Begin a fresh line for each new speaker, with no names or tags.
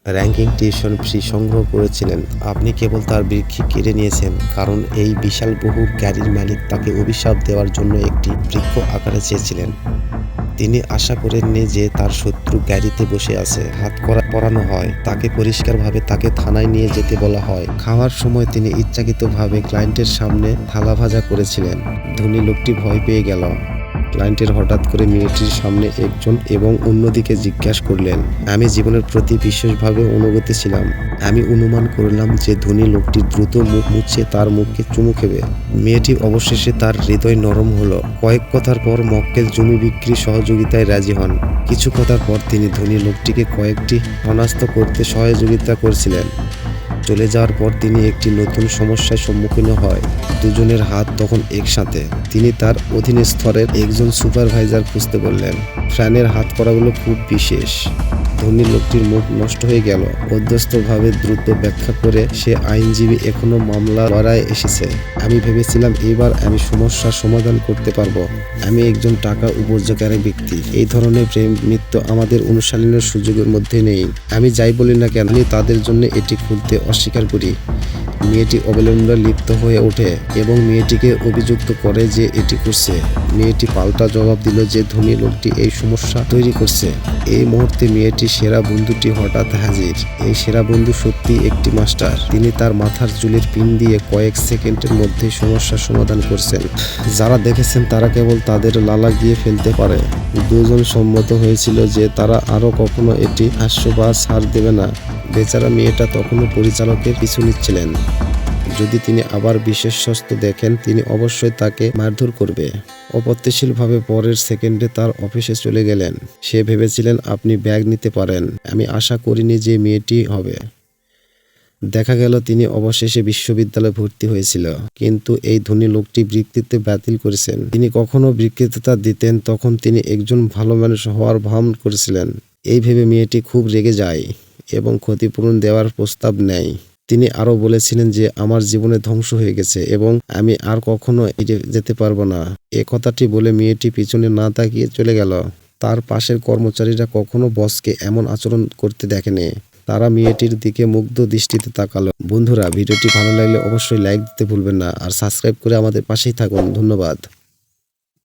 Ranking tuition fee সংগ্রহ করেছিলেন। আপনি কেবল তার বৃক্ষ কেড়ে নিয়েছেন, কারণ এই বিশাল বহু গাড়ির মালিক তাকে অভিশাপ দেওয়ার জন্য একটি বৃক্ষ আকারে চেয়েছিলেন। তিনি আশা করেননি যে তার শত্রু গাড়িতে বসে আছে, হাত পরানো হয়, তাকে পরিষ্কারভাবে তাকে থানায় নিয়ে যেতে বলা হয়। খাওয়ার সময় তিনি ইচ্ছাকৃতভাবে ক্লায়েন্টের সামনে থালা ভাজা করেছিলেন। ধনী লোকটি ভয় পেয়ে গেল। ক্লায়েন্টের হঠাৎ করে মেয়েটির সামনে একজন এবং অন্যদিকে জিজ্ঞাসা করলেন, আমি জীবনের প্রতি বিশেষভাবে অনুগত ছিলাম। আমি অনুমান করলাম যে ধনী লোকটি দ্রুত মুখ মুছে তার মুখকে চুমু খেবে। মেয়েটি অবশেষে তার হৃদয় নরম হলো। কয়েক কথার পর মক্কেল জমি বিক্রি সহযোগিতায় রাজি হন। কিছু কথার পর তিনি ধনী লোকটিকে কয়েকটি হনাস্ত করতে সহযোগিতা করেছিলেন। চলে যাওয়ার পর তিনি একটি নতুন সমস্যার সম্মুখীন হয়। দুজনের হাত তখন একসাথে। তিনি তার অধীনস্থরের একজন সুপারভাইজার খুঁজতে বললেন। ফ্যানের হাত করাগুলো খুব বিশেষ। ধনী লোকটির মুখ নষ্ট হয়ে গেল। অধ্যস্তভাবে দ্রুত ব্যাখ্যা করে সে আইনজীবী এখনো মামলা লড়াইয়ে এসেছে। আমি ভেবেছিলাম এবার আমি সমস্যার সমাধান করতে পারবো। আমি একজন টাকা উপার্জনকারী ব্যক্তি। এই ধরনের প্রেম মৃত্যু আমাদের অনুশীলনের সুযোগের মধ্যে নেই। আমি যাই বলি না কেন, আমি তাদের জন্য এটি খুলতে অস্বীকার করি। মেয়েটি অবলম্বনে লিপ্ত হয়ে ওঠে এবং মেয়েটিকে অভিযুক্ত করে যে এটি করছে। মেয়েটি পাল্টা জবাব দিল যে ধনী লোকটি এই সমস্যা তৈরি করছে। এই মুহূর্তে মেয়েটির সেরা বন্ধুটি হঠাৎ হাজির। এই সেরা বন্ধু সত্যি একটি মাস্টার। তিনি তার মাথার চুলের পিন দিয়ে কয়েক সেকেন্ডের মধ্যে সমস্যার সমাধান করছেন। যারা দেখেছেন তারা কেবল তাদের লালা গিয়ে ফেলতে পারে। দুজন সম্মত হয়েছিল যে তারা আরো কখনো এটি হাস্য বা ছাড় দেবে না। বেচারা মেয়েটা তখনও পরিচালকের পিছু নিচ্ছিলেন। যদি তিনি আবার বিশেষস্ত দেখেন, তিনি অবশ্যই তাকে মারধর করবে। অপ্রত্যাশিতভাবে পরের সেকেন্ডে তার অফিসে চলে গেলেন। সে ভেবেছিলেন আপনি ব্যাগ নিতে পারেন। আমি আশা করিনি যে মেয়েটি হবে। দেখা গেল তিনি অবশেষে বিশ্ববিদ্যালয়ে ভর্তি হয়েছিল, কিন্তু এই ধনী লোকটি বৃত্তিতে বাতিল করেছেন। তিনি কখনো বৃত্তিতা দিতেন তখন তিনি একজন ভালো মানুষ হওয়ার ভান করেছিলেন। এই ভেবে মেয়েটি খুব রেগে যায় এবং ক্ষতিপূরণ দেওয়ার প্রস্তাব নেয়। তিনি আরও বলেছিলেন যে আমার জীবনে ধ্বংস হয়ে গেছে এবং আমি আর কখনো যেতে পারবো না। এ কথাটি বলে মেয়েটি পিছনে না তাকিয়ে চলে গেল। তার পাশের কর্মচারীরা কখনো বসকে এমন আচরণ করতে দেখেনি। তারা মেয়েটির দিকে মুগ্ধ দৃষ্টিতে তাকালো। বন্ধুরা, ভিডিওটি ভালো লাগলে অবশ্যই লাইক দিতে ভুলবেন না আর সাবস্ক্রাইব করে আমাদের পাশেই থাকুন। ধন্যবাদ।